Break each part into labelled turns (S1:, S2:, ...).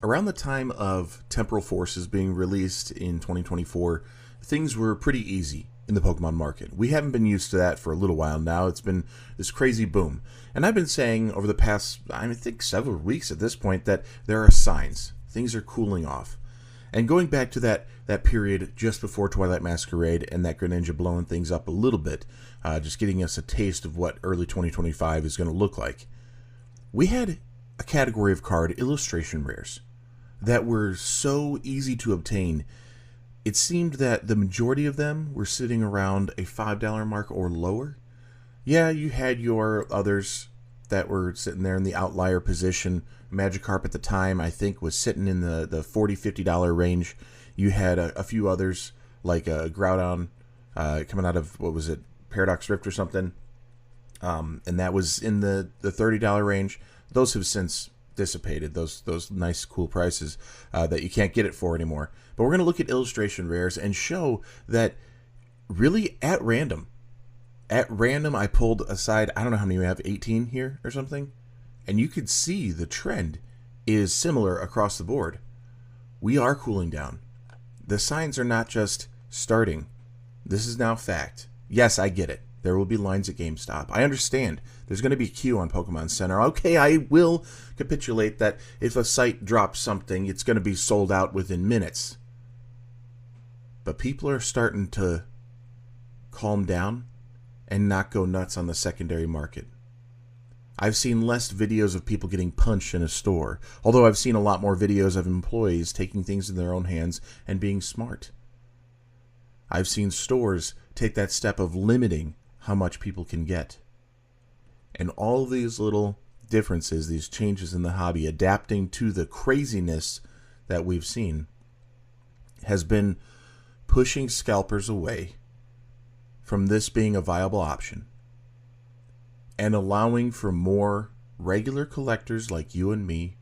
S1: Around the time of Temporal Forces being released in 2024, things were pretty easy in the Pokemon market. We haven't been used to that for a little while now. It's been this crazy boom. And I've been saying over the past, I think, several weeks at this point that there are signs. Things are cooling off. And going back to that period just before Twilight Masquerade and that Greninja blowing things up a little bit, just getting us a taste of what early 2025 is going to look like, we had a category of card illustration rares that were so easy to obtain. It seemed that the majority of them were sitting around a $5 mark or lower. Yeah, you had your others that were sitting there in the outlier position. Magikarp at the time, I think, was sitting in the $40, $50 range. You had a few others, like Groudon, coming out of, what was it, Paradox Rift or something. And that was in the $30 range. Those have since dissipated, those nice cool prices that you can't get it for anymore. But we're going to look at illustration rares and show that really at random I pulled aside, I don't know how many we have, 18 here or something, and you could see the trend is similar across the board. We are cooling down. The signs are not just starting. This is now fact. Yes, I get it. There will be lines at GameStop. I understand. There's going to be a queue on Pokemon Center. Okay, I will capitulate that if a site drops something, it's going to be sold out within minutes. But people are starting to calm down and not go nuts on the secondary market. I've seen less videos of people getting punched in a store, although I've seen a lot more videos of employees taking things in their own hands and being smart. I've seen stores take that step of limiting how much people can get. And all of these little differences, these changes in the hobby, adapting to the craziness that we've seen, has been pushing scalpers away from this being a viable option and allowing for more regular collectors like you and me,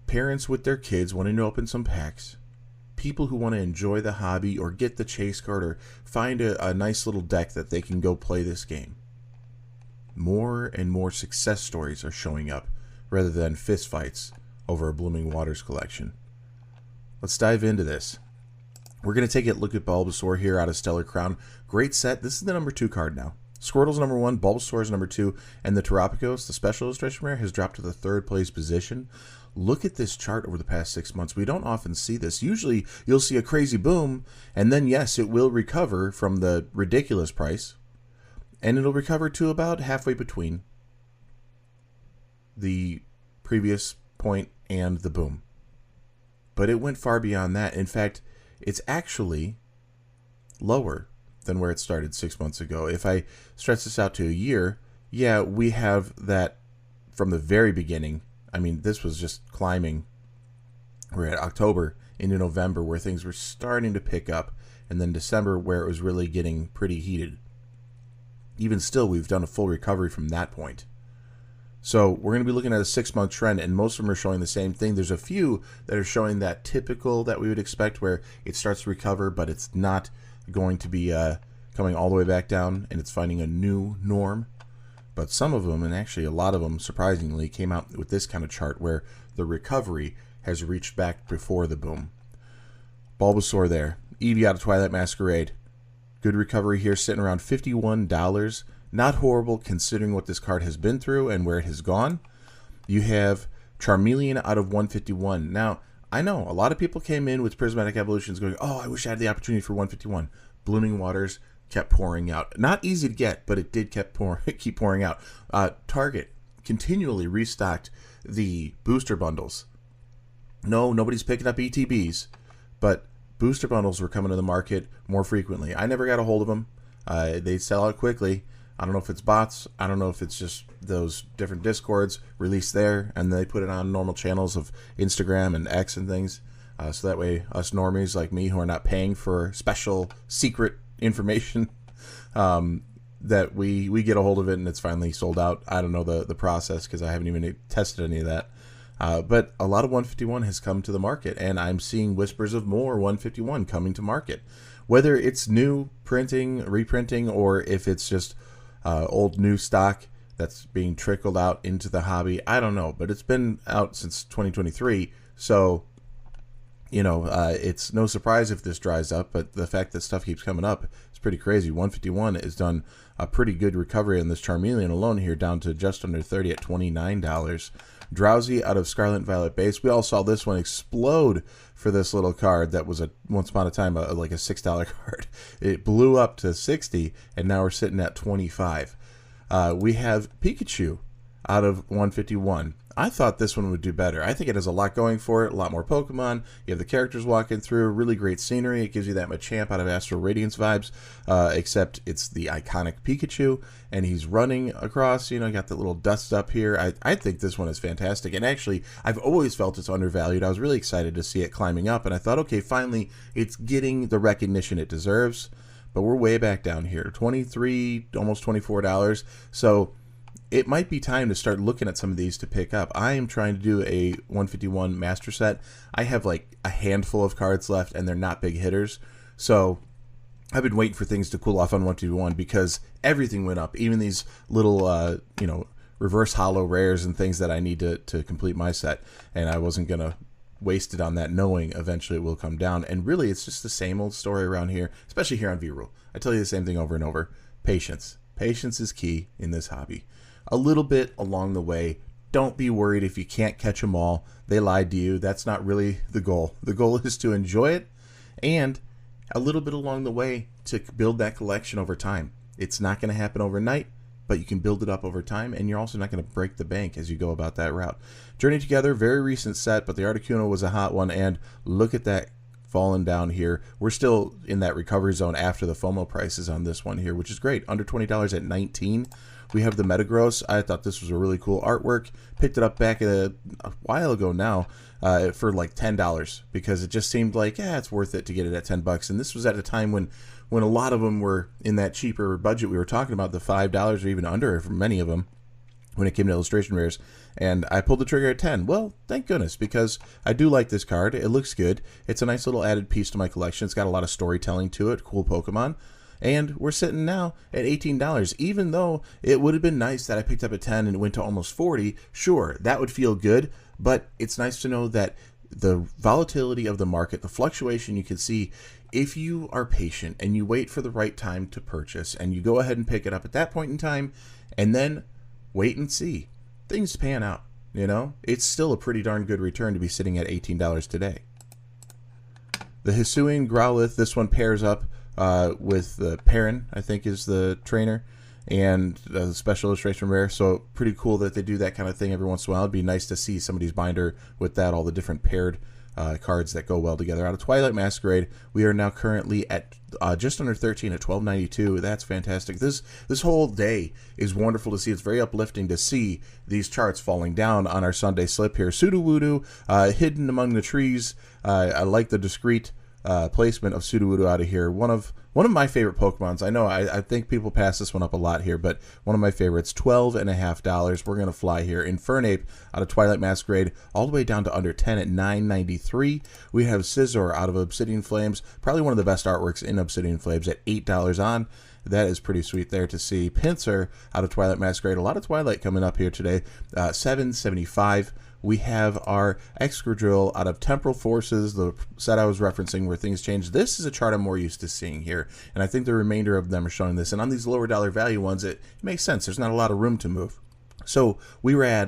S1: parents with their kids wanting to open some packs, people who want to enjoy the hobby or get the chase card or find a nice little deck that they can go play this game. More and more success stories are showing up rather than fistfights over a Blooming Waters collection. Let's dive into this. We're going to take a look at Bulbasaur here out of Stellar Crown. Great set. This is the number 2 card now. Squirtle's number 1, Bulbasaur is number 2, and the Terapagos, the special illustration rare, has dropped to the 3rd place position. Look at this chart over the past 6 months. We don't often see this. Usually you'll see a crazy boom, and then yes, it will recover from the ridiculous price, and it'll recover to about halfway between the previous point and the boom. But it went far beyond that. In fact, it's actually lower than where it started 6 months ago. If I stretch this out to a year, yeah, we have that from the very beginning. I mean, this was just climbing. We're at October into November where things were starting to pick up, and then December where it was really getting pretty heated. Even still, we've done a full recovery from that point. So we're going to be looking at a 6-month trend, and most of them are showing the same thing. There's a few that are showing that typical that we would expect where it starts to recover, but it's not going to be coming all the way back down, and it's finding a new norm. But some of them, and actually a lot of them, surprisingly, came out with this kind of chart where the recovery has reached back before the boom. Bulbasaur there. Eevee out of Twilight Masquerade. Good recovery here, sitting around $51. Not horrible considering what this card has been through and where it has gone. You have Charmeleon out of 151. Now, I know a lot of people came in with Prismatic Evolutions going, oh, I wish I had the opportunity for 151. Blooming Waters kept pouring out. Not easy to get, but it did keep pouring out. Target continually restocked the booster bundles. No, nobody's picking up ETBs, but booster bundles were coming to the market more frequently. I never got a hold of them. They sell out quickly. I don't know if it's bots. I don't know if it's just those different Discords released there, and they put it on normal channels of Instagram and X and things. So that way, us normies like me who are not paying for special secret information, that we get a hold of it and it's finally sold out. I don't know the process because I haven't even tested any of that. But a lot of 151 has come to the market, and I'm seeing whispers of more 151 coming to market. Whether it's new printing, reprinting, or if it's just old new stock, that's being trickled out into the hobby. I don't know, but it's been out since 2023, so it's no surprise if this dries up, but the fact that stuff keeps coming up is pretty crazy. 151 has done a pretty good recovery on this Charmeleon alone here, down to just under 30 at $29. Drowsy out of Scarlet Violet base. We all saw this one explode for this little card that was once upon a time like a $6 card. It blew up to 60, and now we're sitting at 25. We have Pikachu out of 151. I thought this one would do better. I think it has a lot going for it, a lot more Pokemon. You have the characters walking through, really great scenery. It gives you that Machamp out of Astral Radiance vibes, except it's the iconic Pikachu, and he's running across, got the little dust up here. I think this one is fantastic, and actually, I've always felt it's undervalued. I was really excited to see it climbing up, and I thought, okay, finally, it's getting the recognition it deserves, but we're way back down here, $23, almost $24, so it might be time to start looking at some of these to pick up. I am trying to do a 151 master set. I have like a handful of cards left, and they're not big hitters. So I've been waiting for things to cool off on 151 because everything went up. Even these little, reverse hollow rares and things that I need to complete my set. And I wasn't going to waste it on that, knowing eventually it will come down. And really, it's just the same old story around here, especially here on V-Rule. I tell you the same thing over and over. Patience. Patience is key in this hobby. A little bit along the way. Don't be worried if you can't catch them all. They lied to you. That's not really the goal. The goal is to enjoy it, and a little bit along the way to build that collection over time. It's not going to happen overnight, but you can build it up over time, and you're also not going to break the bank as you go about that route. Journey Together, very recent set, but the Articuno was a hot one, and look at that falling down here. We're still in that recovery zone after the FOMO prices on this one here, which is great. Under $20 at 19. We have the Metagross. I thought this was a really cool artwork. Picked it up back a while ago now for like $10 because it just seemed like, it's worth it to get it at $10. And this was at a time when a lot of them were in that cheaper budget we were talking about, the $5 or even under for many of them when it came to illustration rares. And I pulled the trigger at 10. Well, thank goodness, because I do like this card. It looks good. It's a nice little added piece to my collection. It's got a lot of storytelling to it. Cool Pokemon. And we're sitting now at $18, even though it would have been nice that I picked up at 10 and it went to almost 40. Sure, that would feel good, but it's nice to know that the volatility of the market, the fluctuation you can see, if you are patient and you wait for the right time to purchase and you go ahead and pick it up at that point in time and then wait and see, things pan out, It's still a pretty darn good return to be sitting at $18 today. The Hisuian Growlithe, this one pairs up with the Perrin, I think is the trainer, and the special illustration rare. So pretty cool that they do that kind of thing every once in a while. It'd be nice to see somebody's binder with that, all the different paired cards that go well together. Out of Twilight Masquerade, we are now currently at just under 13 at $12.92. That's fantastic. This whole day is wonderful to see. It's very uplifting to see these charts falling down on our Sunday slip here. Sudowoodo hidden among the trees. I like the discreet placement of Sudowoodo out of here. One of my favorite Pokemons. I know I think people pass this one up a lot here, but one of my favorites. $12.50. We're gonna fly here. Infernape out of Twilight Masquerade, all the way down to under 10 at $9.93. We have Scizor out of Obsidian Flames, probably one of the best artworks in Obsidian Flames at $8 on. That is pretty sweet there to see. Pinsir out of Twilight Masquerade. A lot of Twilight coming up here today. $7.75. We have our Excril out of Temporal Forces, the set I was referencing where things change. This is a chart I'm more used to seeing here, and I think the remainder of them are showing this. And on these lower dollar value ones, it makes sense. There's not a lot of room to move. So we were at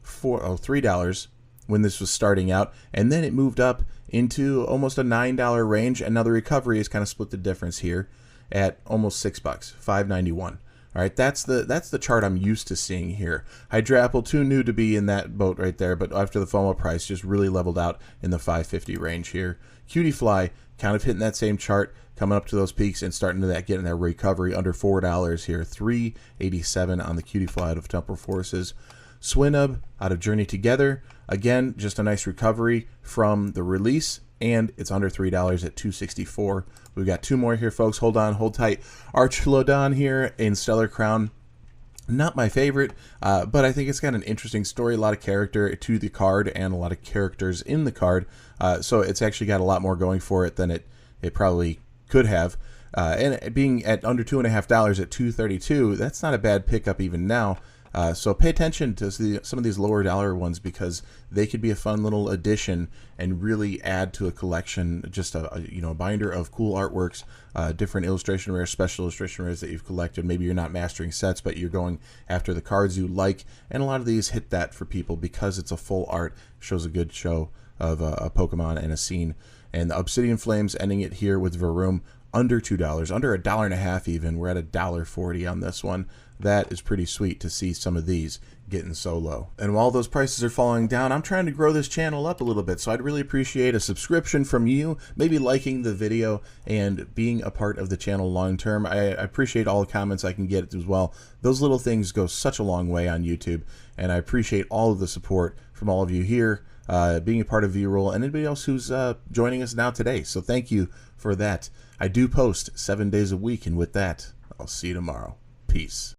S1: $3 when this was starting out, and then it moved up into almost a $9 range, and now the recovery has kind of split the difference here at almost $6, $5.91. All right, that's the chart I'm used to seeing here. Hydrapple, too new to be in that boat right there, but after the FOMO price, just really leveled out in the $5.50 range here. Cutiefly, kind of hitting that same chart, coming up to those peaks and starting to getting that recovery under $4 here. $3.87 on the Cutiefly out of Temporal Forces. Swinub out of Journey Together, again, just a nice recovery from the release, and it's under $3 at $2.64. We've got two more here, folks. Hold on, hold tight. Archlodon here in Stellar Crown. Not my favorite, but I think it's got an interesting story, a lot of character to the card, and a lot of characters in the card. So it's actually got a lot more going for it than it probably could have. And being at under $2.50 at $2.32, that's not a bad pickup even now. So pay attention to some of these lower dollar ones, because they could be a fun little addition and really add to a collection. Just a binder of cool artworks, different illustration rares, special illustration rares that you've collected. Maybe you're not mastering sets, but you're going after the cards you like, and a lot of these hit that for people because it's a full art, shows a good show of a Pokemon and a scene. And the Obsidian Flames ending it here with Varoom, under $2, under $1.50 even. We're at $1.40 on this one. That is pretty sweet to see some of these getting so low. And while those prices are falling down, I'm trying to grow this channel up a little bit, so I'd really appreciate a subscription from you, maybe liking the video and being a part of the channel long term. I appreciate all the comments I can get as well. Those little things go such a long way on YouTube, and I appreciate all of the support from all of you here, being a part of V-Roll, and anybody else who's joining us now today. So thank you for that. I do post 7 days a week, and with that, I'll see you tomorrow. Peace.